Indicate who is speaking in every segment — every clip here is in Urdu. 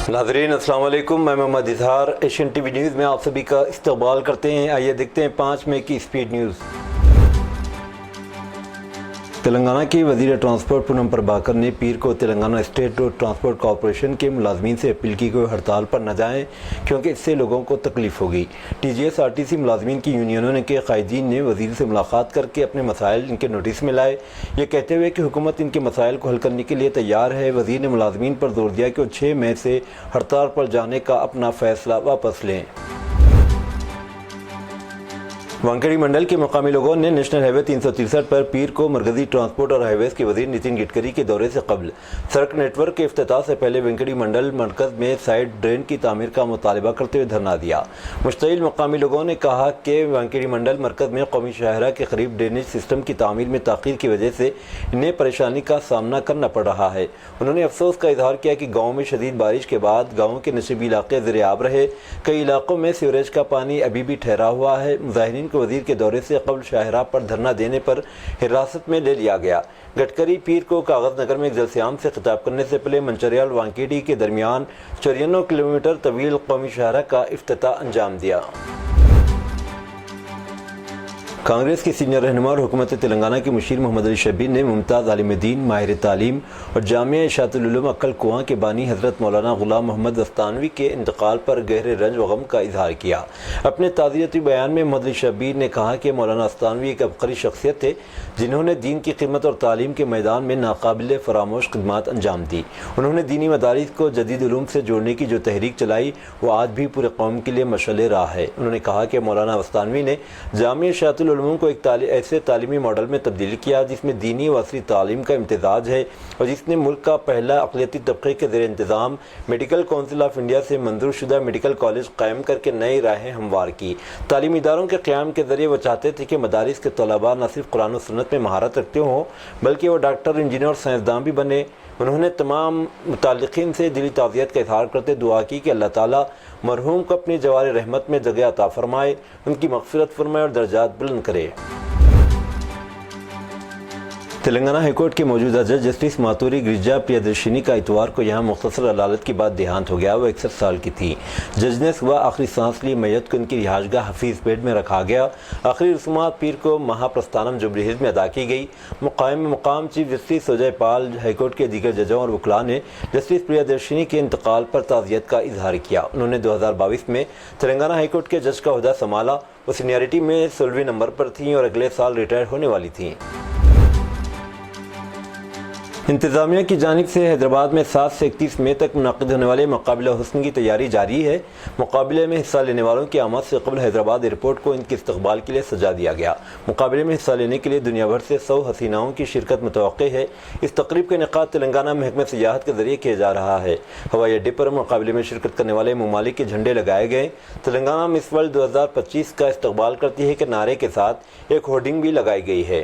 Speaker 1: ناظرین السلام علیکم، میں محمد اظہار ایشین ٹی وی نیوز میں آپ سبھی کا استقبال کرتے ہیں۔ آئیے دیکھتے ہیں 5 مئی کی اسپیڈ نیوز۔ تلنگانہ کے وزیر ٹرانسپورٹ پونم پربھاکر نے پیر کو Telangana state road transport corporation کے ملازمین سے اپیل کی کہ وہ ہڑتال پر نہ جائیں کیونکہ اس سے لوگوں کو تکلیف ہوگی۔ T G S R T C ملازمین کی یونینوں نے کہ قائدین نے وزیر سے ملاقات کر کے اپنے مسائل ان کے نوٹس میں لائے، یہ کہتے ہوئے کہ حکومت ان کے مسائل کو حل کرنے کے لیے تیار ہے۔ وزیر نے ملازمین پر زور دیا کہ وہ 6 مئی سے ہڑتال پر جانے کا اپنا فیصلہ واپس لیں۔ وانکڑی منڈل کے مقامی لوگوں نے نیشنل ہائی وے 363 پر پیر کو مرکزی ٹرانسپورٹ اور ہائی ویز کے وزیر نتن گڈکری کے دورے سے قبل سڑک نیٹ ورک کے افتتاح سے پہلے وانکڑی منڈل مرکز میں سائیڈ ڈرین کی تعمیر کا مطالبہ کرتے ہوئے دھرنا دیا۔ مشتعل مقامی لوگوں نے کہا کہ وانکڑی منڈل مرکز میں قومی شاہراہ کے قریب ڈرینیج سسٹم کی تعمیر میں تاخیر کی وجہ سے انہیں پریشانی کا سامنا کرنا پڑ رہا ہے۔ انہوں نے افسوس کا اظہار کیا کہ گاؤں میں شدید بارش کے بعد گاؤں کے نشیبی علاقے زیر آب رہے، کئی علاقوں میں سیوریج کا پانی ابھی بھی ٹھہرا ہوا ہے۔ مظاہرین کو وزیر کے دورے سے قبل شاہراہ پر دھرنا دینے پر حراست میں لے لیا گیا۔ گڈکری پیر کو کاغذ نگر میں ایک جلسے عام سے خطاب کرنے سے پہلے منچریال وانکیڈی کے درمیان 94 کلومیٹر طویل قومی شاہراہ کا افتتاح انجام دیا۔ کانگریس کے سینئر رہنما اور حکومت تلنگانہ کے مشیر محمد علی شبیر نے ممتاز عالم دین، ماہر تعلیم اور جامعہ اشاعت العلوم عقل کنواں کے بانی حضرت مولانا غلام محمد دستانوی کے انتقال پر گہرے رنج و غم کا اظہار کیا۔ اپنے تعزیتی بیان میں محمد علی شبیر نے کہا کہ مولانا دستانوی ایک عبقری شخصیت تھے جنہوں نے دین کی خدمت اور تعلیم کے میدان میں ناقابل فراموش خدمات انجام دی۔ انہوں نے دینی مدارس کو جدید علوم سے جوڑنے کی جو تحریک چلائی وہ آج بھی پورے قوم کے لیے مشعل راہ ہے۔ انہوں نے کہا کہ مولانا دستانوی نے جامعہ اشاعت العلوم کو ایک ایسے تعلیمی ماڈل میں تبدیل کیا جس میں دینی و عصری تعلیم کا امتزاج ہے اور جس نے ملک کا پہلا اقلیتی طبقے کے زیر انتظام میڈیکل کونسل آف انڈیا سے منظور شدہ میڈیکل کالج قائم کر کے نئی راہیں ہموار کی۔ تعلیمی اداروں کے قیام کے ذریعے وہ چاہتے تھے کہ مدارس کے طلباء نہ صرف قرآن و سنت میں مہارت رکھتے ہوں بلکہ وہ ڈاکٹر، انجینئر اور سائنسداں بھی بنے۔ انہوں نے تمام متعلقین سے دلی تعزیت کا اظہار کرتے دعا کی کہ اللہ تعالیٰ مرحوم کو اپنی جوار رحمت میں جگہ عطا فرمائے، ان کی مغفرت فرمائے اور درجات بلند کرے۔ تلنگانہ ہائی کورٹ کے موجودہ جج جسٹس ماتوری گریجا پریادرشنی کا اتوار کو یہاں مختصر عدالت کے بعد دیہانت ہو گیا۔ وہ 61 سال کی تھی۔ جج نے صبح آخری سانس لی میت کو ان کی رہائش گاہ حفیظ بیڈ میں رکھا گیا۔ آخری رسومات پیر کو مہا پرستانم جوبلی ہلز میں ادا کی گئی۔ مقام چیف جسٹس سوجے پال، ہائی کورٹ کے دیگر ججوں اور وکلاء نے جسٹس پریادرشنی کے انتقال پر تعزیت کا اظہار کیا۔ انہوں نے 2022 میں تلنگانہ ہائی کورٹ کے جج کا عہدہ سنبھالا۔ وہ سینئرٹی میں 16ویں نمبر پر تھیں اور اگلے سال ریٹائر ہونے والی تھیں۔ انتظامیہ کی جانب سے حیدرآباد میں 7 سے 31 مئی تک منعقد ہونے والے مقابلہ حسن کی تیاری جاری ہے۔ مقابلے میں حصہ لینے والوں کی آمد سے قبل حیدرآباد ایئرپورٹ کو ان کے استقبال کے لیے سجا دیا گیا۔ مقابلے میں حصہ لینے کے لیے دنیا بھر سے 100 حسیناؤں کی شرکت متوقع ہے۔ اس تقریب کا انعقاد تلنگانہ محکمہ سیاحت کے ذریعے کیا جا رہا ہے۔ ہوائی اڈے پر مقابلے میں شرکت کرنے والے ممالک کے جھنڈے لگائے گئے۔ تلنگانہ مس ورلڈ 2025 کا استقبال کرتی ہے کہ نعرے کے ساتھ ایک ہورڈنگ بھی لگائی گئی ہے۔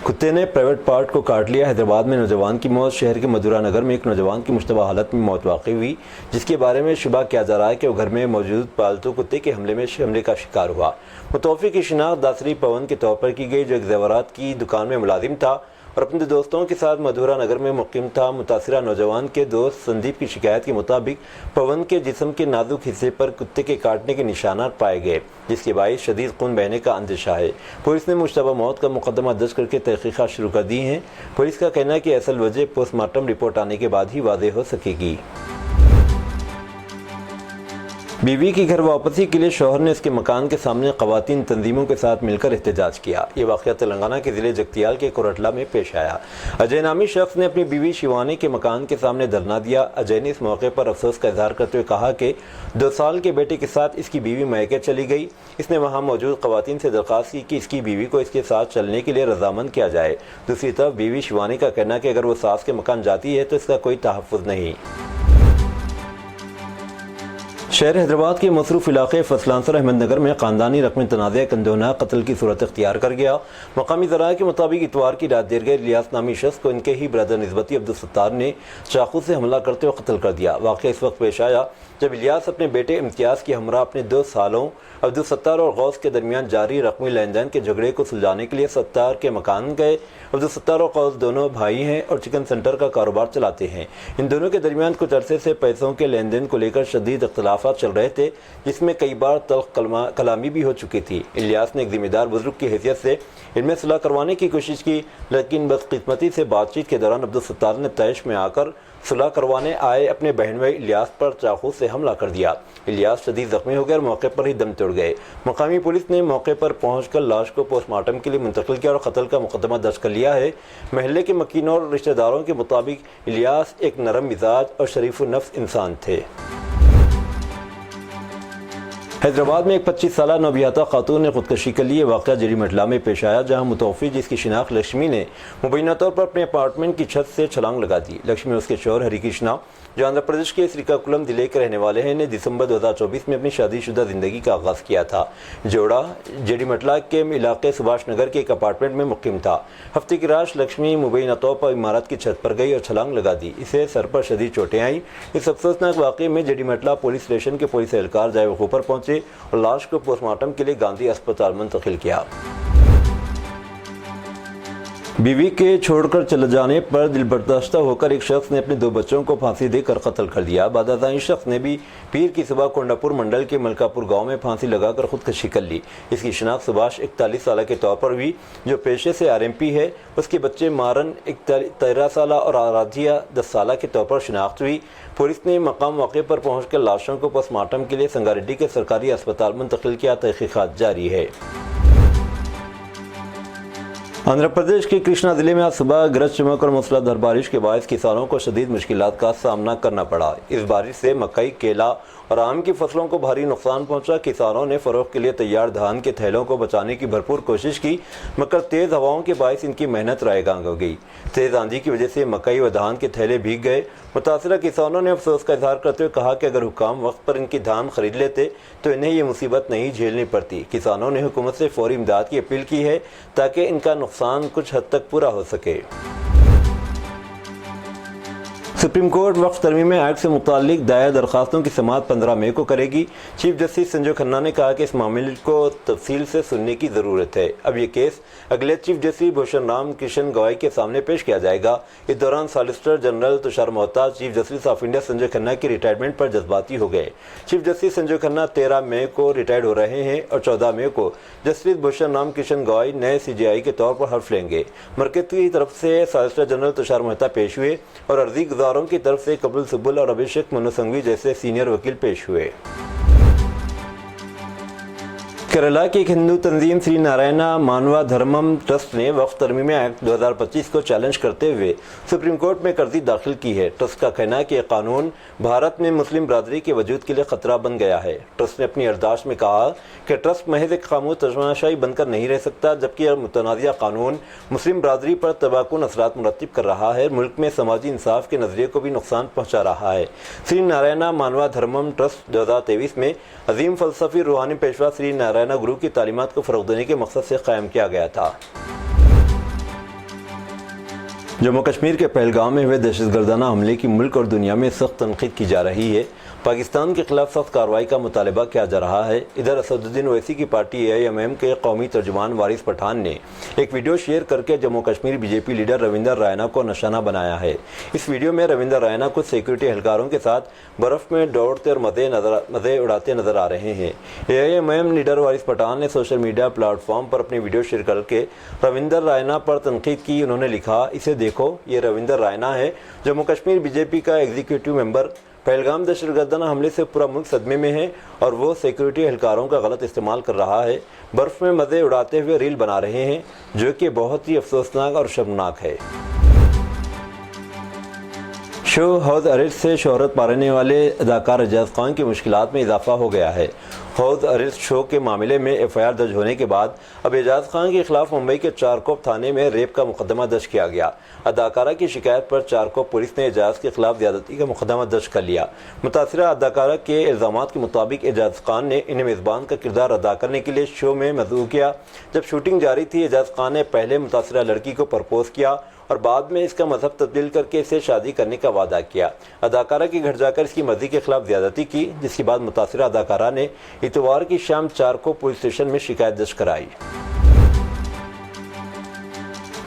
Speaker 1: کتے نے پرائیویٹ پارٹ کو کاٹ لیا، حیدرآباد میں نوجوان کی موت۔ شہر کے مدورہ نگر میں ایک نوجوان کی مشتبہ حالت میں موت واقع ہوئی جس کے بارے میں شبہ کیا جا رہا ہے کہ وہ گھر میں موجود پالتو کتے کے حملے کا شکار ہوا۔ متوفی کی شناخت داسری پون کے طور پر کی گئی جو ایک زیورات کی دکان میں ملازم تھا اور اپنے دوستوں کے ساتھ مدھورہ نگر میں مقیم تھا۔ متاثرہ نوجوان کے دوست سندیپ کی شکایت کے مطابق پون کے جسم کے نازک حصے پر کتے کے کاٹنے کے نشانات پائے گئے جس کے باعث شدید خون بہنے کا اندیشہ ہے۔ پولیس نے مشتبہ موت کا مقدمہ درج کر کے تحقیقات شروع کر دی ہیں۔ پولیس کا کہنا ہے کہ اصل وجہ پوسٹ مارٹم رپورٹ آنے کے بعد ہی واضح ہو سکے گی۔ بیوی کی گھر واپسی کے لیے شوہر نے اس کے مکان کے سامنے خواتین تنظیموں کے ساتھ مل کر احتجاج کیا۔ یہ واقعہ تلنگانہ کے ضلع جگتیال کے کوٹلہ میں پیش آیا۔ اجے نامی شخص نے اپنی بیوی شیوانی کے مکان کے سامنے دھرنا دیا۔ اجے نے اس موقع پر افسوس کا اظہار کرتے ہوئے کہا کہ 2 سال کے بیٹے کے ساتھ اس کی بیوی میکے چلی گئی۔ اس نے وہاں موجود خواتین سے درخواست کی کہ اس کی بیوی کو اس کے ساتھ چلنے کے لیے رضامند کیا جائے۔ دوسری طرف بیوی شیوانی کا کہنا ہے کہ اگر وہ ساس کے مکان جاتی ہے تو اس کا کوئی تحفظ نہیں۔ شہر حیدرآباد کے مصروف علاقے فصلانسر احمد نگر میں خاندانی رقم تنازع ایک اندوہناک قتل کی صورت اختیار کر گیا۔ مقامی ذرائع کے مطابق اتوار کی رات دیر گئے الیاس نامی شخص کو ان کے ہی برادر نسبتی عبدالستار نے چاقو سے حملہ کرتے ہوئے قتل کر دیا۔ واقعہ اس وقت پیش آیا جب الیاس اپنے بیٹے امتیاز کے ہمراہ اپنے 2 سالوں عبدالستار اور غوث کے درمیان جاری رقمی لین دین کے جھگڑے کو سلجھانے کے لیے ستار کے مکان گئے۔ عبدالستار اور غوث دونوں بھائی ہیں اور چکن سینٹر کا کاروبار چلاتے ہیں۔ ان دونوں کے درمیان کچھ عرصے سے پیسوں کے لین دین کو لے کر شدید اختلافات چل رہے تھے، جس میں کئی بار تلخ کلامی بھی ہو چکی تھی۔ الیاس نے ایک ذمہ دار بزرگ کی حیثیت سے ان میں صلح کروانے کی کوشش کی، لیکن بدقسمتی سے بات چیت کے دوران عبدالستار نے طیش میں آ کر صلح کروانے آئے اپنے بہن بھائی الیاس پر چاقو سے حملہ کر دیا۔ الیاس شدید زخمی ہو گئے اور موقع پر ہی دم توڑ گئے۔ مقامی پولیس نے موقع پر پہنچ کر لاش کو پوسٹ مارٹم کے لیے منتقل کیا اور قتل کا مقدمہ درج کر لیا ہے۔ محلے کے مکینوں اور رشتہ داروں کے مطابق الیاس ایک نرم مزاج اور شریف النفس انسان تھے۔ حیدرآباد میں ایک 25 سالہ نوبیاہتا خاتون نے خودکشی کر لی۔ یہ واقعہ جیڈی مٹلا میں پیش آیا، جہاں متوفی جس کی شناخت لکشمی نے مبینہ طور پر اپنے اپارٹمنٹ کی چھت سے چھلانگ لگا دی۔ لکشمی اور اس کے شوہر ہری کرشنا، جو آندھرا پردیش کے سریکاکولم ضلع کے رہنے والے ہیں، نے دسمبر 2024 میں اپنی شادی شدہ زندگی کا آغاز کیا تھا۔ جوڑا جیڈی مٹلا کے علاقے سبھاش نگر کے ایک اپارٹمنٹ میں مقیم تھا۔ ہفتے کی رات لکشمی مبینہ طور پر عمارت کی چھت پر گئی اور چھلانگ لگا دی۔ اسے سر پر شدید چوٹیں آئیں۔ اس افسوسناک واقعے میں جیڈی مٹلا پولیس اسٹیشن کے پولیس اہلکار جائے وقوع پر پہنچے اور لاش کو پوسٹ مارٹم کے لیے گاندھی اسپتال منتقل کیا۔ بیوی کے چھوڑ کر چلے جانے پر دل برداشتہ ہو کر ایک شخص نے اپنے 2 بچوں کو پھانسی دے کر قتل کر دیا۔ بعد ازاں اس شخص نے بھی پیر کی صبح کونڈاپور منڈل کے ملکاپور گاؤں میں پھانسی لگا کر خودکشی کر لی۔ اس کی شناخت سبھاش 41 سالہ کے طور پر ہوئی، جو پیشے سے RMP ہے۔ اس کے بچے مارن 13 سالہ اور آرادھیا 10 سالہ کے طور پر شناخت ہوئی۔ پولیس نے مقام واقع پر پہنچ کر لاشوں کو پوسٹ مارٹم کے لیے سنگاریڈی کے سرکاری اسپتال منتقل کیا۔ تحقیقات جاری ہے۔ آندھرا پردیش کے کرشنا ضلع میں آج صبح گرج چمک اور موسلادھار بارش کے باعث کسانوں کو شدید مشکلات کا سامنا کرنا پڑا۔ اس بارش سے مکئی، کیلا اور آم کی فصلوں کو بھاری نقصان پہنچا۔ کسانوں نے فروخت کے لیے تیار دھان کے تھیلوں کو بچانے کی بھرپور کوشش کی، مگر تیز ہواؤں کے باعث ان کی محنت رائے گاں ہو گئی۔ تیز آندھی کی وجہ سے مکئی و دھان کے تھیلے بھیگ گئے۔ متاثرہ کسانوں نے افسوس کا اظہار کرتے ہوئے کہا کہ اگر حکام وقت پر ان کی دھان خرید لیتے تو انہیں یہ مصیبت نہیں جھیلنی پڑتی۔ کسانوں نے حکومت سے فوری امداد کی اپیل کی ہے تاکہ ان کا نقصان کچھ حد تک پورا ہو سکے۔ سپریم کورٹ وقف ترمیم ایکٹ سے متعلق دائر درخواستوں کی سماعت 15 مئی کو کرے گی۔ چیف جسٹس سنجے کھنہ نے کہا کہ اس معاملے کو تفصیل سے سننے کی ضرورت ہے۔ اب یہ کیس اگلے چیف جسٹس بھوشن رام کرشن گوئی کے سامنے پیش کیا جائے گا۔ اس دوران solicitor general Tushar Mehta chief justice of India Sanjay Khanna کی ریٹائرمنٹ پر جذباتی ہو گئے۔ چیف جسٹس سنجے کھنہ 13 مئی کو ریٹائرڈ ہو رہے ہیں اور 14 مئی کو جسٹس بھوشن رام کرشن گوئی نئے CJI کے طور پر حلف لیں گے۔ مرکز کی طرف سے سالیسیٹر جنرل تشار مہتا پیش ہوئے اور عرضی گزاروں کی طرف سے کپل سبل اور ابھیشیک منو سنگھوی جیسے سینئر وکیل پیش ہوئے۔ کیرالہ کی ایک ہندو تنظیم سری نارائنا مانوا دھرمم ٹرسٹ نے وقف ترمیم ایکٹ 2025 کو چیلنج کرتے ہوئے سپریم کورٹ میں عرضی داخل کی ہے۔ ٹرسٹ کا کہنا ہے کہ یہ قانون بھارت میں مسلم برادری کے وجود کے لیے خطرہ بن گیا ہے۔ ٹرسٹ نے اپنی یادداشت میں کہا کہ ٹرسٹ محض ایک خاموش تماشائی بن کر نہیں رہ سکتا، جبکہ یہ متنازعہ قانون مسلم برادری پر تباہ کن اثرات مرتب کر رہا ہے، ملک میں سماجی انصاف کے نظریے کو بھی نقصان پہنچا رہا ہے۔ سری نارائنا مانوا دھرمم ٹرسٹ 2023 میں عظیم فلسفی روحانی پیشوا سری نارائنا گرو کی تعلیمات کو فروغ دینے کے مقصد سے قائم کیا گیا تھا۔ جموں کشمیر کے پہلگام میں ہوئے دہشت گردانہ حملے کی ملک اور دنیا میں سخت تنقید کی جا رہی ہے۔ پاکستان کے خلاف سخت کارروائی کا مطالبہ کیا جا رہا ہے۔ ادھر اسد الدین اویسی کی پارٹی AIMM کے قومی ترجمان وارث پٹھان نے ایک ویڈیو شیئر کر کے جموں کشمیر BJP لیڈر رویندر رائنا کو نشانہ بنایا ہے۔ اس ویڈیو میں رویندر رائنا کچھ سیکورٹی اہلکاروں کے ساتھ برف میں دوڑتے اور مزے اڑاتے نظر آ رہے ہیں۔ AIMM لیڈر وارث پٹھان نے سوشل میڈیا پلیٹ فارم پر اپنی ویڈیو شیئر کر کے رویندر رائنا پر تنقید کی۔ انہوں نے لکھا، اسے دیکھو، یہ رویندر رائنا ہے، جموں کشمیر BJP کا ایگزیکٹو ممبر۔ پہلگام دہشت گردانہ حملے سے پورا ملک صدمے میں ہے اور وہ سیکورٹی اہلکاروں کا غلط استعمال کر رہا ہے، برف میں مزے اڑاتے ہوئے ریل بنا رہے ہیں، جو کہ بہت ہی افسوسناک اور شرمناک ہے۔ شو حوض ارسط سے شہرت پانے والے اداکار اعجاز خان کی مشکلات میں اضافہ ہو گیا ہے۔ حوض ارسط شو کے معاملے میں FIR درج ہونے کے بعد اب اعجاز خان کے خلاف ممبئی کے چارکوپ تھانے میں ریپ کا مقدمہ درج کیا گیا۔ اداکارہ کی شکایت پر چارکوپ پولیس نے اعجاز کے خلاف زیادتی کا مقدمہ درج کر لیا۔ متاثرہ اداکارہ کے الزامات کے مطابق اعجاز خان نے انہیں میزبان کا کردار ادا کرنے کے لیے شو میں مدعو کیا۔ جب شوٹنگ جاری تھی، اعجاز خان نے پہلے متاثرہ لڑکی کو پرپوز کیا اور بعد میں اس کا مذہب تبدیل کر کے اسے شادی کرنے کا وعدہ کیا۔ اداکارہ کے گھر جا کر اس کی مرضی کے خلاف زیادتی کی، جس کے بعد متاثرہ اداکارہ نے اتوار کی شام 4 کو پولیس اسٹیشن میں شکایت درج کرائی۔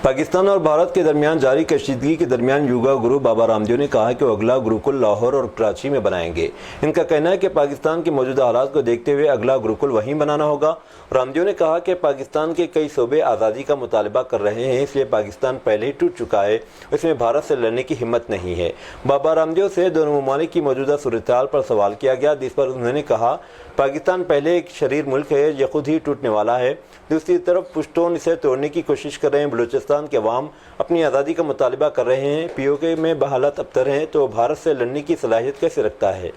Speaker 1: پاکستان اور بھارت کے درمیان جاری کشیدگی کے درمیان یوگا گرو بابا رام دیو نے کہا کہ وہ اگلا گروکل لاہور اور کراچی میں بنائیں گے۔ ان کا کہنا ہے کہ پاکستان کے موجودہ حالات کو دیکھتے ہوئے اگلا گروکل وہیں بنانا ہوگا۔ رام دیو نے کہا کہ پاکستان کے کئی صوبے آزادی کا مطالبہ کر رہے ہیں، اس لیے پاکستان پہلے ہی ٹوٹ چکا ہے، اس میں بھارت سے لڑنے کی ہمت نہیں ہے۔ بابا رام دیو سے دونوں ممالک کی موجودہ صورتحال پر سوال کیا گیا، جس پر انہوں نے کہا پاکستان پہلے ایک شریر ملک ہے، یہ خود ہی ٹوٹنے والا ہے۔ دوسری طرف پشتون اسے توڑنے کی کوشش کر رہے ہیں۔ بلوچستان کے عوام اپنی آزادی کا مطالبہ کر رہے ہیں۔ پی او کے میں بحالت ابتر ہیں تو بھارت سے لڑنے کی صلاحیت کیسے رکھتا ہے؟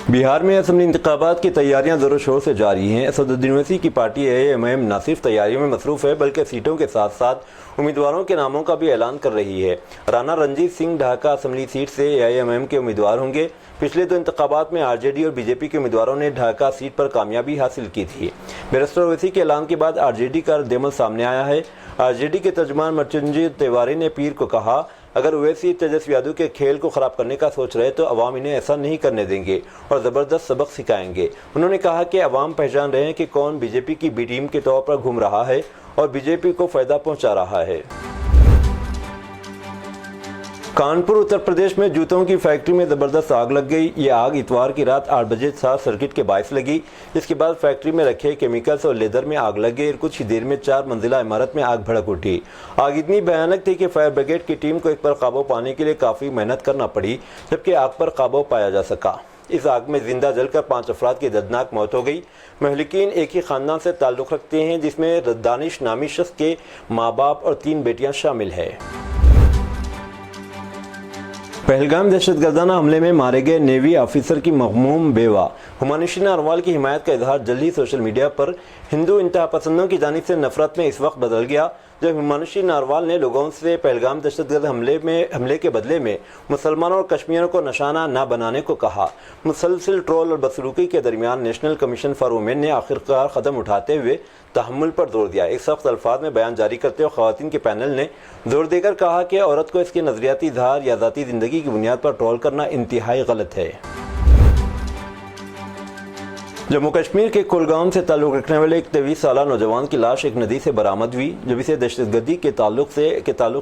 Speaker 1: بہار میں اسمبلی انتخابات کی تیاریاں زور و شور سے جاری ہیں۔ اسدالدین اویسی کی پارٹی AIMM نہ صرف تیاریوں میں مصروف ہے بلکہ سیٹوں کے ساتھ ساتھ امیدواروں کے ناموں کا بھی اعلان کر رہی ہے۔ رانا رنجیت سنگھ ڈھاکہ اسمبلی سیٹ سے AIMM کے امیدوار ہوں گے۔ پچھلے 2 انتخابات میں RJD اور BJP کے امیدواروں نے ڈھاکہ سیٹ پر کامیابی حاصل کی تھی۔ بیرسٹر اویسی کے اعلان کے بعد RJD کا رد عمل سامنے آیا ہے۔ RJD کے ترجمان مرچنجیت تیواری نے پیر کو کہا اگر اویسی تیجسوی یادو کے کھیل کو خراب کرنے کا سوچ رہے تو عوام انہیں ایسا نہیں کرنے دیں گے اور زبردست سبق سکھائیں گے۔ انہوں نے کہا کہ عوام پہچان رہے ہیں کہ کون BJP کی B ٹیم کے طور پر گھوم رہا ہے اور BJP کو فائدہ پہنچا رہا ہے۔ کانپور اتر پردیش میں جوتوں کی فیکٹری میں زبردست آگ لگ گئی۔ یہ آگ اتوار کی رات 8 بجے شارٹ سرکٹ کے باعث لگی، جس کے بعد فیکٹری میں رکھے کیمیکلز اور لیدر میں آگ لگ گئی اور کچھ ہی دیر میں 4 منزلہ عمارت میں آگ بھڑک اٹھی۔ آگ اتنی بھیانک تھی کہ فائر بریگیڈ کی ٹیم کو اس پر قابو پانے کے لیے کافی محنت کرنا پڑی، جبکہ آگ پر قابو پایا جا سکا۔ اس آگ میں زندہ جل کر 5 افراد کی دردناک موت ہو گئی۔ مہلکین ایک ہی خاندان سے تعلق رکھتے ہیں، جس میں دانش نامی شخص کے ماں باپ اور 3 بیٹیاں شامل ہیں۔ پہلگام دہشت گردانہ حملے میں مارے گئے نیوی آفیسر کی مغموم بیوہ ہمانشی ناروال کی حمایت کا اظہار جلدی سوشل میڈیا پر ہندو انتہا پسندوں کی جانب سے نفرت میں اس وقت بدل گیا جب ہمانشی ناروال نے لوگوں سے پہلگام دہشت گرد حملے کے بدلے میں مسلمانوں اور کشمیریوں کو نشانہ نہ بنانے کو کہا۔ مسلسل ٹرول اور بدسلوکی کے درمیان نیشنل کمیشن فار ویمن نے آخرکار قدم اٹھاتے ہوئے تحمل پر زور دیا۔ ایک سخت الفاظ میں بیان جاری کرتے ہوئے خواتین کے پینل نے زور دے کر کہا کہ عورت کو اس کے نظریاتی اظہار یا ذاتی زندگی کی بنیاد پر ٹرول کرنا انتہائی غلط ہے۔ جموں کشمیر کے کولگام سے تعلق رکھنے والے ایک 23 سالہ نوجوان کی لاش ایک ندی سے برآمد ہوئی، جب اسے دہشت گردی کے تعلق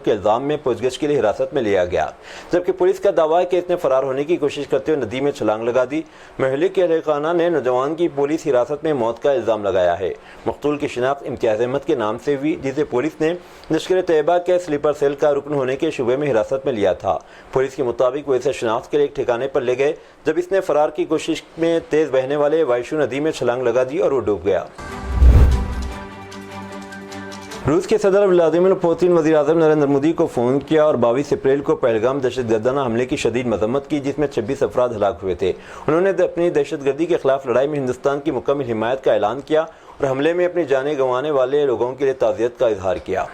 Speaker 1: کے الزام میں پوچھ گچھ کے لیے حراست میں لیا گیا، جبکہ پولیس کا دعویٰ ہے کہ اس نے فرار ہونے کی کوشش کرتے ہوئے ندی میں چھلانگ لگا دی۔ محلے کے اہل خانہ نے نوجوان کی پولیس حراست میں موت کا الزام لگایا ہے۔ مقتول کی شناخت امتیاز احمد کے نام سے ہوئی، جسے پولیس نے لشکر طیبہ کے سلیپر سیل کا رکن ہونے کے شبے میں حراست میں لیا تھا۔ پولیس کے مطابق وہ اسے شناخت کے لیے ایک ٹھکانے پر لے گئے جب اس نے فرار کی کوشش میں تیز بہنے والے وائشو ندی میں چھلانگ لگا دی اور وہ ڈوب گیا۔ روس کے صدر ولادیمیر پوتن وزیر اعظم نریندر مودی کو فون کیا اور 22 اپریل کو پہلگام دہشت گردانہ حملے کی شدید مذمت کی، جس میں 26 افراد ہلاک ہوئے تھے۔ انہوں نے اپنی دہشت گردی کے خلاف لڑائی میں ہندوستان کی مکمل حمایت کا اعلان کیا اور حملے میں اپنی جانیں گنوانے والے لوگوں کے لیے تعزیت کا اظہار کیا۔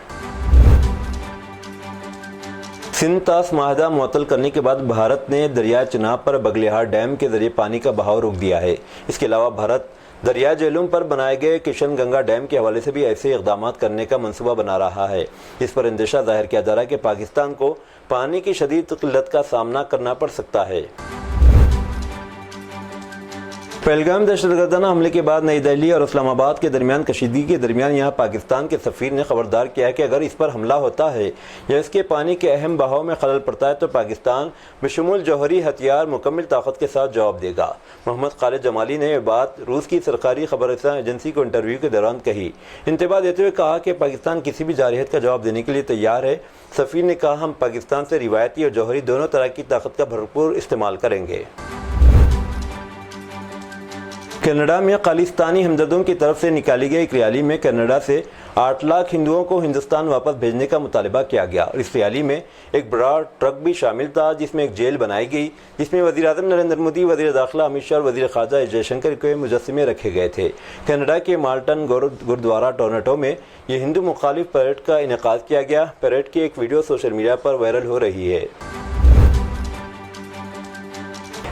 Speaker 1: سندھ طاس معاہدہ معطل کرنے کے بعد بھارت نے دریائے چناب پر بگلیہار ڈیم کے ذریعے پانی کا بہاؤ روک دیا ہے۔ اس کے علاوہ بھارت دریائے جہلم پر بنائے گئے کشن گنگا ڈیم کے حوالے سے بھی ایسے اقدامات کرنے کا منصوبہ بنا رہا ہے۔ اس پر اندیشہ ظاہر کیا جا رہا ہے کہ پاکستان کو پانی کی شدید قلت کا سامنا کرنا پڑ سکتا ہے۔ پہلگام دہشت گردانہ حملے کے بعد نئی دہلی اور اسلام آباد کے درمیان کشیدگی کے درمیان یہاں پاکستان کے سفیر نے خبردار کیا ہے کہ اگر اس پر حملہ ہوتا ہے یا اس کے پانی کے اہم بہاؤ میں خلل پڑتا ہے تو پاکستان بشمول جوہری ہتھیار مکمل طاقت کے ساتھ جواب دے گا۔ محمد خالد جمالی نے یہ بات روس کی سرکاری خبر رساں ایجنسی کو انٹرویو کے دوران کہی۔ انتباہ دیتے ہوئے کہا کہ پاکستان کسی بھی جارحیت کا جواب دینے کے لیے تیار ہے۔ سفیر نے کہا ہم پاکستان سے روایتی اور جوہری دونوں طرح کی طاقت کا بھرپور استعمال کریں گے۔ کینیڈا میں خالصتانی ہمدردوں کی طرف سے نکالی گئی ایک ریالی میں کینیڈا سے 8 لاکھ ہندوؤں کو ہندوستان واپس بھیجنے کا مطالبہ کیا گیا اور اس ریالی میں ایک بڑا ٹرک بھی شامل تھا جس میں ایک جیل بنائی گئی، جس میں وزیر اعظم نریندر مودی، وزیر داخلہ امت شاہ اور وزیر خارجہ ایس جے شنکر کے مجسمے رکھے گئے تھے۔ کینیڈا کے مالٹن گردوارہ ٹورنٹو میں یہ ہندو مخالف پریڈ کا انعقاد کیا گیا۔ پریڈ کی ایک ویڈیو سوشل میڈیا پر وائرل ہو رہی ہے۔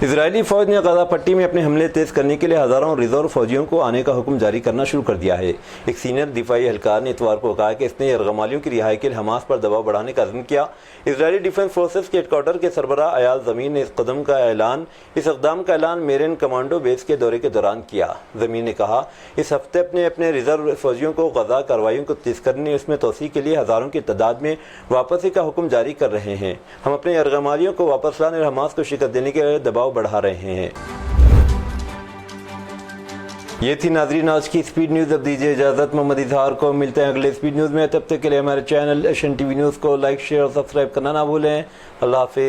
Speaker 1: اسرائیلی فوج نے غزہ پٹی میں اپنے حملے تیز کرنے کے لیے ہزاروں ریزرو فوجیوں کو آنے کا حکم جاری کرنا شروع کر دیا ہے۔ ایک سینئر دفاعی اہلکار نے اتوار کو کہا کہ اس نے یرغمالیوں کی رہائی کے لیے حماس پر دباؤ بڑھانے کا عزم کیا۔ اسرائیلی ڈیفنس فورسز کے ہیڈ کوارٹر کے سربراہ ایال زمین نے اس اقدام کا اعلان میرین کمانڈو بیس کے دورے کے دوران کیا۔ زمین نے کہا، اس ہفتے اپنے ریزرو فوجیوں کو غزہ کارروائیوں کو تیز کرنے اس میں توسیع کے لیے ہزاروں کی تعداد میں واپسی کا حکم جاری کر رہے ہیں۔ ہم اپنے یرغمالیوں کو واپس لانے اور حماس کو شکست دینے کے لیے دباؤ بڑھا رہے ہیں۔ یہ تھی ناظرین آج کی سپیڈ نیوز۔ اب دیجیے اجازت، محمد اظہار کو ملتے ہیں اگلے سپیڈ نیوز میں۔ تب تک کے لیے ہمارے channel Asian T V news کو لائک، شیئر اور سبسکرائب کرنا نہ بھولیں۔ اللہ حافظ۔